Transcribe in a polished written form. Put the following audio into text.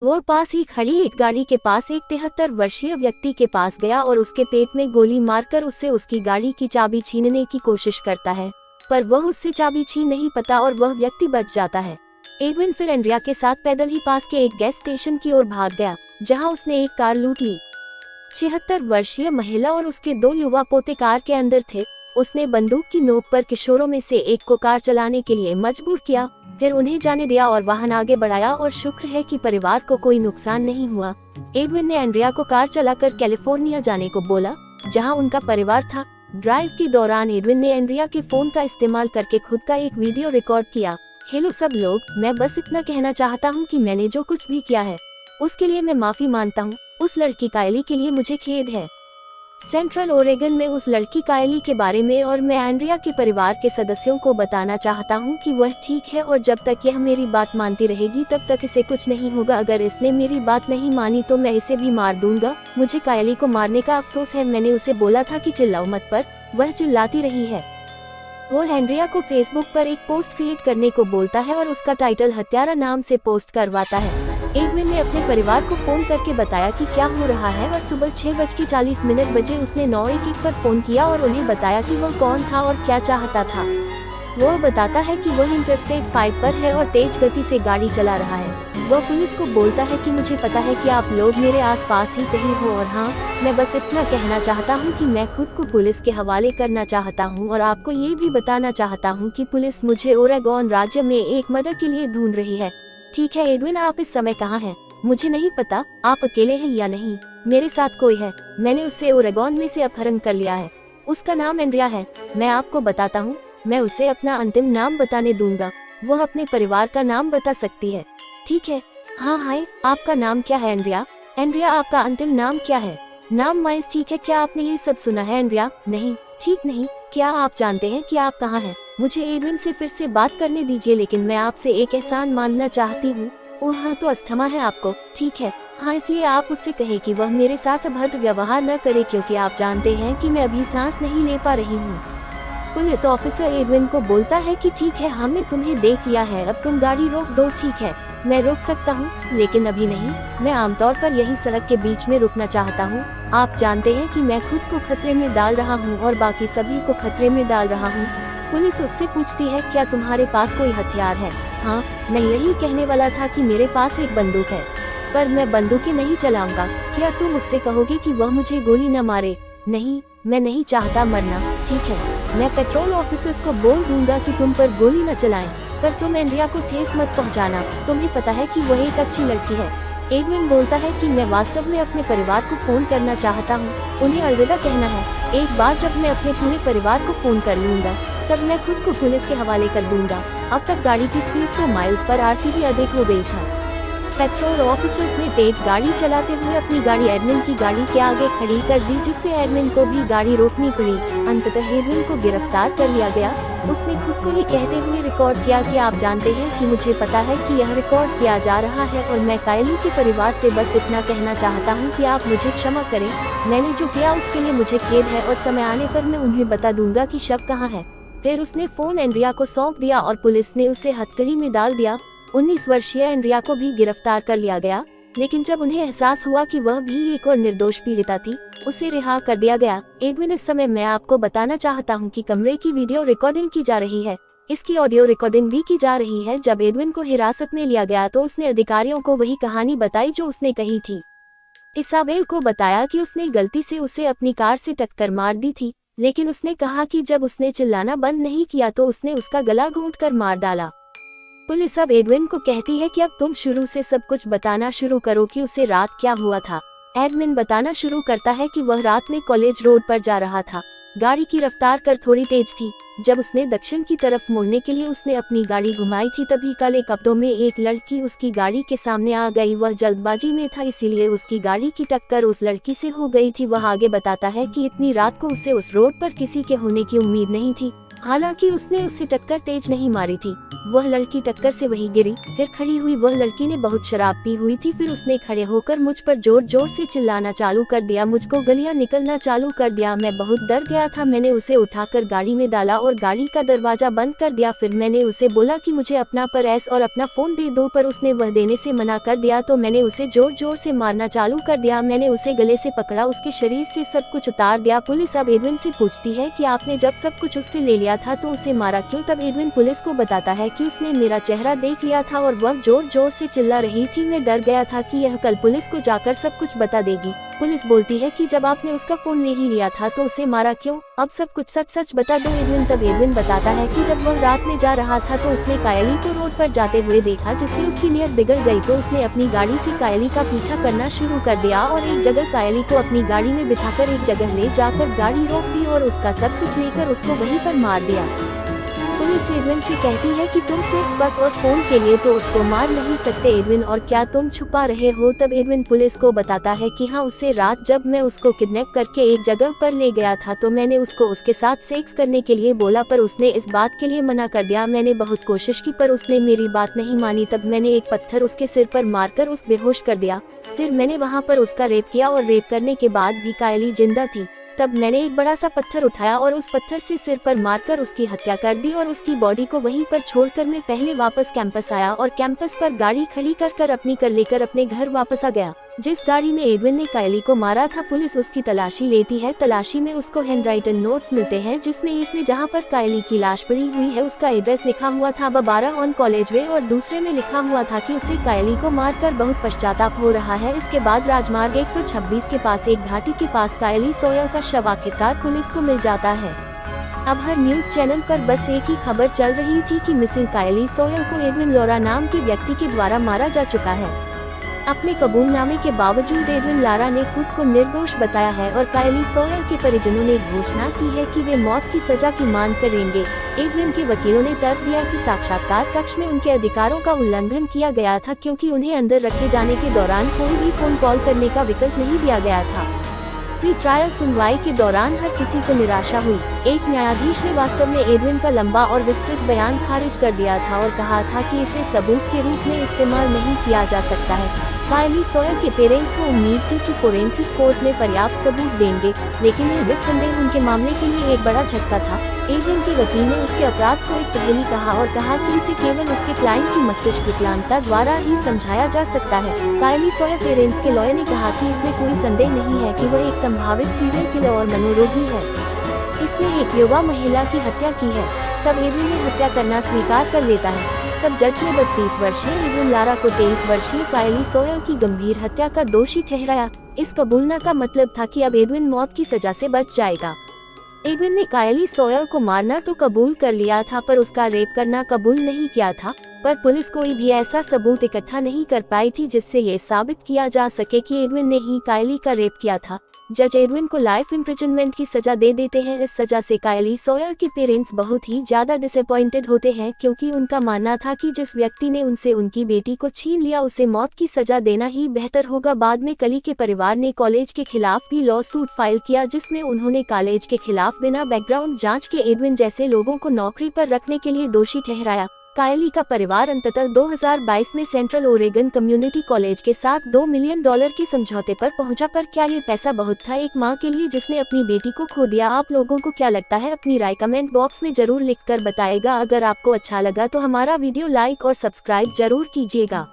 वो पास ही खड़ी एक गाड़ी के पास एक 73 वर्षीय व्यक्ति के पास गया और उसके पेट में गोली मारकर उससे उसकी गाड़ी की चाबी छीनने की कोशिश करता है, पर वह उससे चाबी छीन नहीं पाता और वह व्यक्ति बच जाता है। एडविन फिर एंड्रिया के साथ पैदल ही पास के एक गैस स्टेशन की ओर भाग गया, जहां उसने एक कार लूट ली। 76 वर्षीय महिला और उसके 2 युवा पोते कार के अंदर थे। उसने बंदूक की नोक पर किशोरों में से एक को कार चलाने के लिए मजबूर किया, फिर उन्हें जाने दिया और वाहन आगे बढ़ाया और शुक्र है कि परिवार को कोई नुकसान नहीं हुआ। एडविन ने एंड्रिया को कार चलाकर कैलिफोर्निया जाने को बोला, जहां उनका परिवार था। ड्राइव के दौरान एडविन ने एंड्रिया के फोन का इस्तेमाल करके खुद का एक वीडियो रिकॉर्ड किया। हेलो सब लोग, मैं बस इतना कहना चाहता हूँ कि मैंने जो कुछ भी किया है उसके लिए मैं माफी मांगता हूँ। उस लड़की कायली के लिए मुझे खेद है। सेंट्रल ओरेगन में उस लड़की कायली के बारे में और मैं एंड्रिया के परिवार के सदस्यों को बताना चाहता हूँ कि वह ठीक है और जब तक यह मेरी बात मानती रहेगी तब तक इसे कुछ नहीं होगा। अगर इसने मेरी बात नहीं मानी तो मैं इसे भी मार दूंगा। मुझे कायली को मारने का अफसोस है। मैंने उसे बोला था कि चिल्लाओ मत, पर वह चिल्लाती रही है। वो एंड्रिया को फेसबुक पर एक पोस्ट क्रिएट करने को बोलता है और उसका टाइटल हत्यारा नाम से पोस्ट करवाता है। एडविन ने अपने परिवार को फोन करके बताया कि क्या हो रहा है और सुबह 6:40 बजे उसने 911 पर फोन किया और उन्हें बताया कि वह कौन था और क्या चाहता था। वह बताता है कि वह इंटरस्टेट 5 पर है और तेज गति से गाड़ी चला रहा है। वह पुलिस को बोलता है कि मुझे पता है कि आप लोग मेरे आसपास ही कहीं हो और हाँ, मैं बस इतना कहना चाहता हूँ कि मैं खुद को पुलिस के हवाले करना चाहता हूँ और आपको ये भी बताना चाहता हूँ कि पुलिस मुझे ओरेगोन राज्य में एक मदद के लिए ढूंढ रही है। ठीक है एडविन, आप इस समय कहाँ हैं? मुझे नहीं पता आप अकेले हैं या नहीं। मेरे साथ कोई है। मैंने उसे ओरेगोन में से अपहरण कर लिया है। उसका नाम एंड्रिया है। मैं आपको बताता हूँ, मैं उसे अपना अंतिम नाम बताने दूंगा। वह अपने परिवार का नाम बता सकती है। ठीक है? हाँ हाय, आपका नाम क्या है एंड्रिया? एंड्रिया, आपका अंतिम नाम क्या है? नाम माइस। ठीक है, क्या आपने ये सब सुना है एंड्रिया? नहीं, ठीक नहीं। क्या आप जानते हैं कि आप कहाँ हैं? मुझे एडविन से फिर से बात करने दीजिए, लेकिन मैं आपसे एक एहसान मांगना चाहती हूँ। ओह हाँ, तो अस्थमा है आपको? ठीक है, हाँ, इसलिए आप उससे कहें कि वह मेरे साथ अभद्र व्यवहार न करे, क्योंकि आप जानते हैं कि मैं अभी सांस नहीं ले पा रही हूँ। पुलिस ऑफिसर एडविन को बोलता है कि ठीक है, हमने तुम्हें देख लिया है, अब तुम गाड़ी रोक दो। ठीक है, मैं रोक सकता हूँ, लेकिन अभी नहीं। मैं आमतौर पर यही सड़क के बीच में रुकना चाहता हूँ। आप जानते हैं कि मैं खुद को खतरे में डाल रहा हूँ और बाकी सभी को खतरे में डाल रहा हूँ। पुलिस उससे पूछती है, क्या तुम्हारे पास कोई हथियार है? हाँ, मैं यही कहने वाला था कि मेरे पास एक बंदूक है, पर मैं बंदूकें नहीं चलाऊंगा। क्या तुम उससे कहोगे कि वह मुझे गोली न मारे? नहीं, मैं नहीं चाहता मरना। ठीक है, मैं पेट्रोल ऑफिसर्स को बोल दूंगा कि तुम पर गोली न चलाएं, पर तुम एंड्रिया को ठेस मत पहुंचाना। तुम्हें पता है कि वह एक अच्छी लड़की है। एडविन बोलता है कि मैं वास्तव में अपने परिवार को फोन करना चाहता हूँ। उन्हें अलविदा कहना है। एक बार जब मैं अपने पूरे परिवार को फोन कर लूंगा, तब मैं खुद को पुलिस के हवाले कर दूंगा। अब तक गाड़ी की स्पीड 100 माइल्स पर आरसीबी अधिक हो गई था। पेट्रोल ऑफिसर्स ने तेज गाड़ी चलाते हुए अपनी गाड़ी एडमिन की गाड़ी के आगे खड़ी कर दी, जिससे एडमिन को भी गाड़ी रोकनी पड़ी। अंततः एडमिन को गिरफ्तार कर लिया गया। उसने खुद को ये कहते हुए रिकॉर्ड किया कि आप जानते हैं कि मुझे पता है कि यह रिकॉर्ड किया जा रहा है और मैं कायली के परिवार से बस इतना कहना चाहता हूँ कि आप मुझे क्षमा करें। मैंने जो किया उसके लिए मुझे खेद है और समय आने पर मैं उन्हें बता दूंगा कि शव कहाँ है। फिर उसने फोन एंड्रिया को सौंप दिया और पुलिस ने उसे हथकड़ी में डाल दिया। 19 वर्षीय एंड्रिया को भी गिरफ्तार कर लिया गया, लेकिन जब उन्हें एहसास हुआ कि वह भी एक और निर्दोष पीड़िता थी, उसे रिहा कर दिया गया। एडविन, इस समय मैं आपको बताना चाहता हूं कि कमरे की वीडियो रिकॉर्डिंग की जा रही है। इसकी ऑडियो रिकॉर्डिंग भी की जा रही है। जब एडविन को हिरासत में लिया गया तो उसने अधिकारियों को वही कहानी बताई जो उसने कही थी। इसाबेल को बताया कि उसने गलती से उसे अपनी कार से टक्कर मार दी थी, लेकिन उसने कहा कि जब उसने चिल्लाना बंद नहीं किया तो उसने उसका गला घोंटकर मार डाला। पुलिस अब एडविन को कहती है कि अब तुम शुरू से सब कुछ बताना शुरू करो कि उसे रात क्या हुआ था। एडविन बताना शुरू करता है कि वह रात में कॉलेज रोड पर जा रहा था। गाड़ी की रफ्तार कर थोड़ी तेज थी। जब उसने दक्षिण की तरफ मुड़ने के लिए उसने अपनी गाड़ी घुमाई थी, तभी काले कपड़ों में एक लड़की उसकी गाड़ी के सामने आ गई। वह जल्दबाजी में था, इसीलिए उसकी गाड़ी की टक्कर उस लड़की से हो गई थी। वह आगे बताता है कि इतनी रात को उसे उस रोड पर किसी के होने की उम्मीद नहीं थी। हालांकि उसने उससे टक्कर तेज नहीं मारी थी। वह लड़की टक्कर से वहीं गिरी। फिर खड़ी हुई वह लड़की ने बहुत शराब पी हुई थी। फिर उसने खड़े होकर मुझ पर जोर जोर से चिल्लाना चालू कर दिया। मुझको गलियां निकलना चालू कर दिया। मैं बहुत डर गया था। मैंने उसे उठाकर गाड़ी में डाला और गाड़ी का दरवाजा बंद कर दिया। फिर मैंने उसे बोला कि मुझे अपना पर्स और अपना फोन दे दो, पर उसने वह देने से मना कर दिया। तो मैंने उसे जोर जोर से मारना चालू कर दिया। मैंने उसे गले से पकड़ा, उसके शरीर से सब कुछ उतार दिया। पुलिस अब एडविन से पूछती है कि आपने जब सब कुछ उससे ले लिया था तो उसे मारा क्यों? तब एडविन पुलिस को बताता है कि उसने मेरा चेहरा देख लिया था और वह जोर जोर से चिल्ला रही थी। मैं डर गया था कि यह कल पुलिस को जाकर सब कुछ बता देगी। पुलिस बोलती है कि जब आपने उसका फोन ले ही लिया था तो उसे मारा क्यों? अब सब कुछ सच सच बता दो एडविन। तब एडविन बताता है कि जब वह रात में जा रहा था तो उसने कायली को रोड पर जाते हुए देखा, जिससे उसकी नीयत बिगड़ गई। तो उसने अपनी गाड़ी से कायली का पीछा करना शुरू कर दिया और एक जगह कायली को अपनी गाड़ी में बिठाकर एक जगह ले जाकर गाड़ी रोक दी और उसका सब कुछ लेकर उसको वहीं पर मार दिया। पुलिस एडविन से कहती है कि तुम सिर्फ बस और फोन के लिए तो उसको मार नहीं सकते एडविन, और क्या तुम छुपा रहे हो? तब एडविन पुलिस को बताता है कि हाँ, उससे रात जब मैं उसको किडनैप करके एक जगह पर ले गया था तो मैंने उसको उसके साथ सेक्स करने के लिए बोला, पर उसने इस बात के लिए मना कर दिया। मैंने बहुत कोशिश की पर उसने मेरी बात नहीं मानी। तब मैंने एक पत्थर उसके सिर पर मारकर उस बेहोश कर दिया। फिर मैंने वहाँ पर उसका रेप किया और रेप करने के बाद भी कायली जिंदा थी। तब मैंने एक बड़ा सा पत्थर उठाया और उस पत्थर से सिर पर मारकर उसकी हत्या कर दी और उसकी बॉडी को वहीं पर छोड़कर मैं पहले वापस कैंपस आया और कैंपस पर गाड़ी खड़ी कर अपनी लेकर अपने घर वापस आ गया। जिस गाड़ी में एडविन ने कायली को मारा था, पुलिस उसकी तलाशी लेती है। तलाशी में उसको हैंडराइटन नोट्स मिलते हैं, जिसमें एक में जहां पर कायली की लाश पड़ी हुई है उसका एड्रेस लिखा हुआ था 12 ऑन कॉलेज वे, और दूसरे में लिखा हुआ था कि उसे कायली को मारकर बहुत पश्चाताप हो रहा है। इसके बाद राजमार्ग 126 के पास एक घाटी के पास कायली सोयल का शव आखिरकार पुलिस को मिल जाता है। अब हर न्यूज चैनल पर बस एक ही खबर चल रही थी कि मिसिंग कायली सोयल को एडविन लॉरा नाम के व्यक्ति के द्वारा मारा जा चुका है। अपने कबूलनामे के बावजूद एडविन लारा ने खुद को निर्दोष बताया है और कायली सोयल के परिजनों ने घोषणा की है कि वे मौत की सजा की मांग करेंगे। एडविन के वकीलों ने तर्क दिया कि साक्षात्कार कक्ष में उनके अधिकारों का उल्लंघन किया गया था, क्योंकि उन्हें अंदर रखे जाने के दौरान कोई भी फोन कॉल करने का विकल्प नहीं दिया गया था। प्री ट्रायल सुनवाई के दौरान हर किसी को निराशा हुई। एक न्यायाधीश ने वास्तव में एडविन का लंबा और विस्तृत बयान खारिज कर दिया था और कहा था कि इसे सबूत के रूप में इस्तेमाल नहीं किया जा सकता है। कायली सोयल के पेरेंट्स को उम्मीद थी कि फोरेंसिक कोर्ट में पर्याप्त सबूत देंगे, लेकिन यह निस्संदेह उनके मामले के लिए एक बड़ा झटका था। एडविन के वकील ने उसके अपराध को एक पहेली कहा और कहा कि इसे केवल उसके क्लाइंट की मस्तिष्क विकलांगता द्वारा ही समझाया जा सकता है। कायली सोयल पेरेंट्स के लॉयर ने कहा कि इसमें कोई संदेह नहीं है कि वह एक संभावित सीरियल किलर और मनोरोगी है। इसने एक युवा महिला की हत्या की है। तब एडविन ने हत्या करना स्वीकार कर लेता है। तब जज ने 32 वर्षीय एडविन लारा को 23 वर्षीय कायली सोयल की गंभीर हत्या का दोषी ठहराया। इस कबूलना का मतलब था कि अब एडविन मौत की सजा से बच जाएगा। एडविन ने कायली सोयल को मारना तो कबूल कर लिया था, पर उसका रेप करना कबूल नहीं किया था। पर पुलिस कोई भी ऐसा सबूत इकट्ठा नहीं कर पाई थी जिससे ये साबित किया जा सके कि एडविन ने ही कायली का रेप किया था। जज एडविन को लाइफ इम्प्रिजनमेंट की सजा दे देते हैं। इस सजा से कायली सोयल के पेरेंट्स बहुत ही ज्यादा डिसअपॉइंटेड होते हैं, क्योंकि उनका मानना था कि जिस व्यक्ति ने उनसे उनकी बेटी को छीन लिया उसे मौत की सजा देना ही बेहतर होगा। बाद में कली के परिवार ने कॉलेज के खिलाफ भी लॉ सूट फाइल किया, जिसमें उन्होंने कॉलेज के खिलाफ बिना बैकग्राउंड जांच के एडविन जैसे लोगों को नौकरी पर रखने के लिए दोषी ठहराया। कायली का परिवार अंततः 2022 में सेंट्रल ओरेगन कम्युनिटी कॉलेज के साथ $2 मिलियन के समझौते पर पहुंचा। पर क्या ये पैसा बहुत था एक मां के लिए जिसने अपनी बेटी को खो दिया? आप लोगों को क्या लगता है? अपनी राय कमेंट बॉक्स में जरूर लिखकर बताएगा। अगर आपको अच्छा लगा तो हमारा वीडियो लाइक और सब्सक्राइब जरूर कीजिएगा।